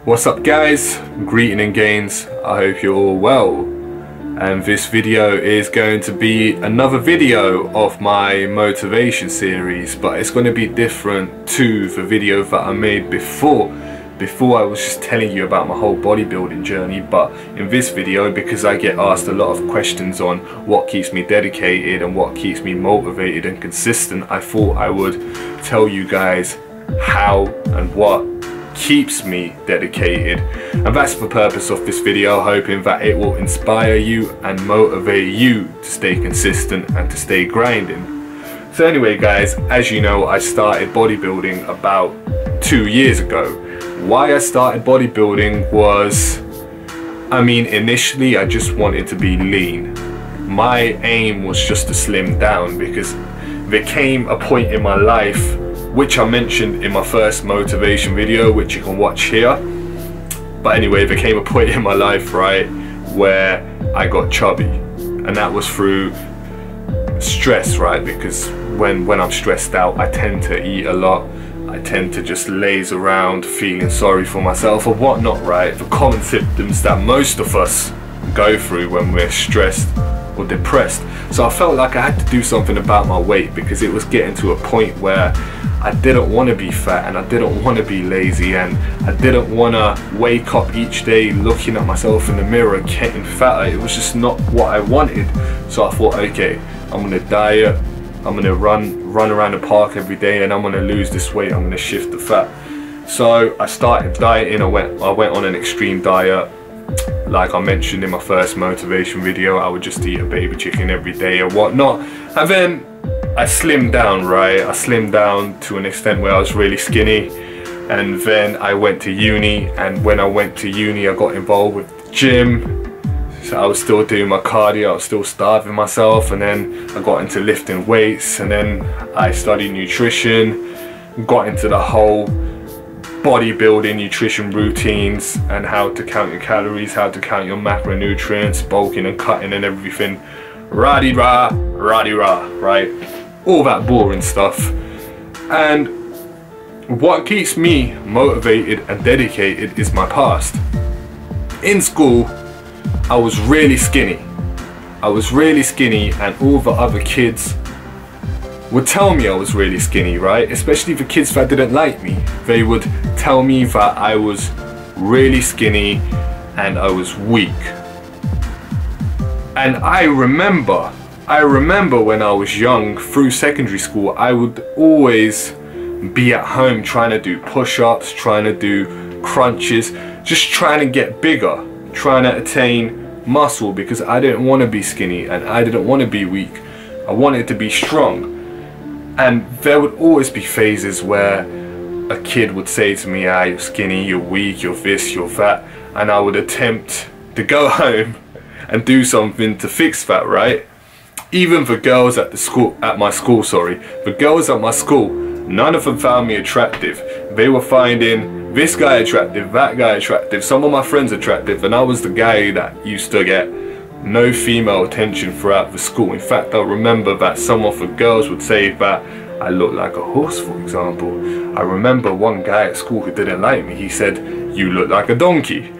What's up guys, greeting and gains, I hope you're all well, and this video is going to be another video of my motivation series, but it's going to be different to the video that I made before I was just telling you about my whole bodybuilding journey. But in this video, because I get asked a lot of questions on what keeps me dedicated and what keeps me motivated and consistent, I thought I would tell you guys how and what keeps me dedicated, and that's the purpose of this video, hoping that it will inspire you and motivate you to stay consistent and to stay grinding. So anyway guys, as you know, I started bodybuilding about 2 years ago. Why I started bodybuilding was, initially I just wanted to be lean. My aim was just to slim down, because there came a point in my life, which I mentioned in my first motivation video, which you can watch here. But anyway, there came a point in my life, right, where I got chubby, and that was through stress, right? Because when I'm stressed out, I tend to eat a lot. I tend to just laze around feeling sorry for myself or whatnot, right? The common symptoms that most of us go through when we're stressed or depressed. So I felt like I had to do something about my weight, because it was getting to a point where I didn't want to be fat, and I didn't want to be lazy, and I didn't want to wake up each day looking at myself in the mirror getting fatter. It was just not what I wanted. So I thought, okay, I'm gonna diet, I'm gonna run around the park every day, and I'm gonna lose this weight, I'm gonna shift the fat. So I started dieting. I went on an extreme diet. Like I mentioned in my first motivation video, I would just eat a baby chicken every day or whatnot. And then I slimmed down, right? I slimmed down to an extent where I was really skinny. And then I went to uni, and when I went to uni, I got involved with the gym. So I was still doing my cardio, I was still starving myself, and then I got into lifting weights, and then I studied nutrition, got into the whole bodybuilding nutrition routines and how to count your calories, how to count your macronutrients, bulking and cutting and everything. Rah-de-rah, rah-de-rah, right? All that boring stuff. And what keeps me motivated and dedicated is my past. In school, I was really skinny. I was really skinny, and all the other kids would tell me I was really skinny, right? Especially the kids that didn't like me. They would tell me that I was really skinny and I was weak. And I remember when I was young, through secondary school, I would always be at home trying to do push-ups, trying to do crunches, just trying to get bigger, trying to attain muscle, because I didn't want to be skinny and I didn't want to be weak. I wanted to be strong. And there would always be phases where a kid would say to me, ah, you're skinny, you're weak, you're this, you're that, and I would attempt to go home and do something to fix that, right? Even the girls at my school, the girls at my school, none of them found me attractive. They were finding this guy attractive, that guy attractive, some of my friends attractive, and I was the guy that used to get no female attention throughout the school. In fact, I remember that some of the girls would say that I looked like a horse, for example. I remember one guy at school who didn't like me. He said, you look like a donkey.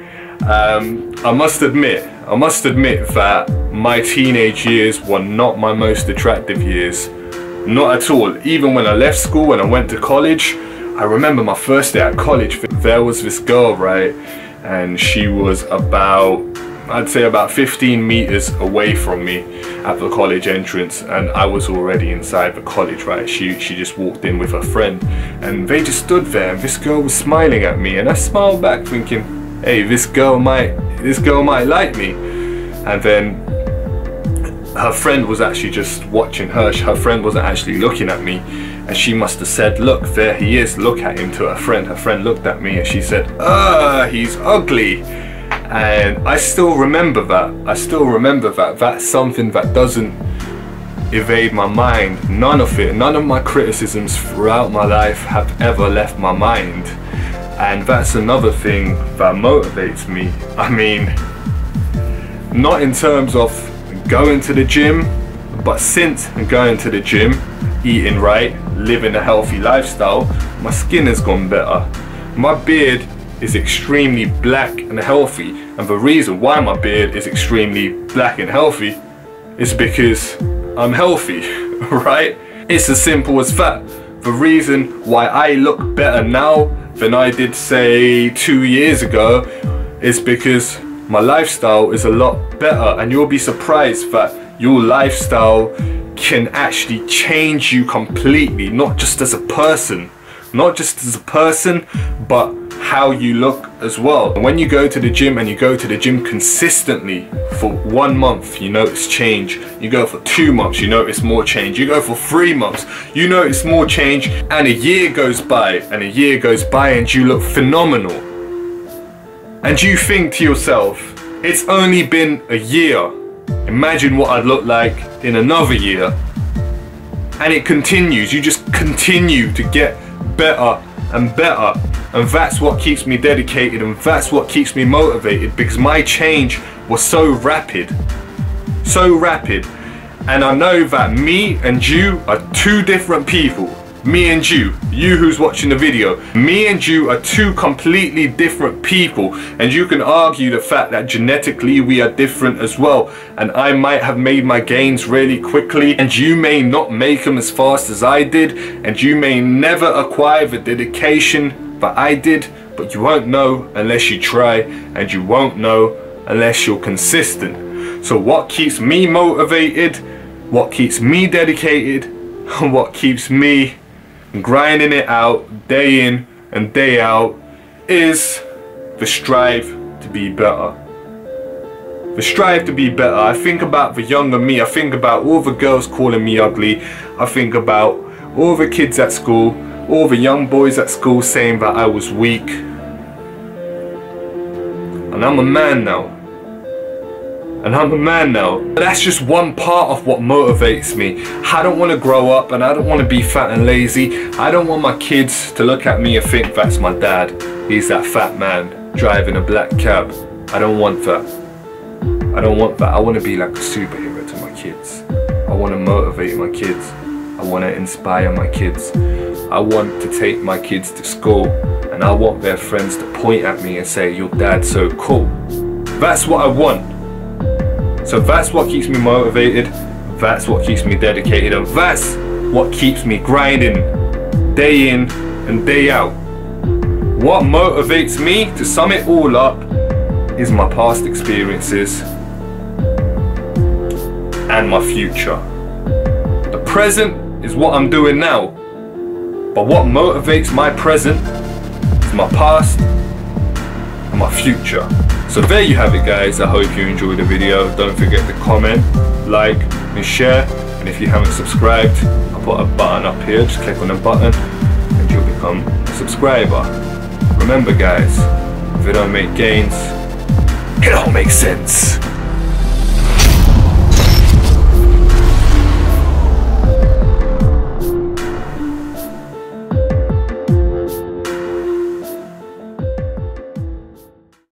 I must admit that my teenage years were not my most attractive years. Not at all. Even when I left school and I went to college, I remember my first day at college, there was this girl, right? And she was I'd say about 15 meters away from me at the college entrance, and I was already inside the college, right? She just walked in with her friend, and they just stood there, and this girl was smiling at me, and I smiled back thinking, hey, this girl might like me. And then her friend was actually just watching her. Her friend wasn't actually looking at me, and she must have said, look, there he is, look at him, to her friend. Her friend looked at me and she said, he's ugly. And I still remember that. That's something that doesn't evade my mind. None of my criticisms throughout my life have ever left my mind. And that's another thing that motivates me. Not in terms of going to the gym, but since going to the gym, eating right, living a healthy lifestyle, my skin has gone better. My beard is extremely black and healthy, and the reason why my beard is extremely black and healthy is because I'm healthy, right? It's as simple as that. The reason why I look better now than I did, say, 2 years ago is because my lifestyle is a lot better, and you'll be surprised that your lifestyle can actually change you completely, not just as a person, but how you look as well. And when you go to the gym, and you go to the gym consistently for 1 month, you notice change. You go for 2 months, you notice more change. You go for 3 months, you notice more change, and a year goes by, and you look phenomenal. And you think to yourself, it's only been a year. Imagine what I'd look like in another year. And it continues. You just continue to get better and better. And that's what keeps me dedicated, and that's what keeps me motivated, because my change was so rapid. And I know that me and you are two different people. Me and you who's watching the video, me and you are two completely different people. And you can argue the fact that genetically we are different as well, and I might have made my gains really quickly, and you may not make them as fast as I did, and you may never acquire the dedication that I did, but you won't know unless you try, and you won't know unless you're consistent. So what keeps me motivated, what keeps me dedicated, and what keeps me grinding it out day in and day out is the strive to be better. The strive to be better. I think about the younger me. I think about all the girls calling me ugly. I think about all the kids at school, all the young boys at school saying that I was weak. And I'm a man now. But that's just one part of what motivates me. I don't want to grow up, and I don't want to be fat and lazy. I don't want my kids to look at me and think that's my dad. He's that fat man driving a black cab. I don't want that. I want to be like a superhero to my kids. I want to motivate my kids. I want to inspire my kids. I want to take my kids to school, and I want their friends to point at me and say, your dad's so cool. That's what I want. So that's what keeps me motivated, that's what keeps me dedicated, and that's what keeps me grinding day in and day out. What motivates me, to sum it all up, is my past experiences and my future. The present is what I'm doing now, but what motivates my present is my past and my future. So there you have it, guys. I hope you enjoyed the video. Don't forget to comment, like and share, and if you haven't subscribed, I'll put a button up here. Just click on the button and you'll become a subscriber. Remember guys, if it don't make gains, it don't make sense.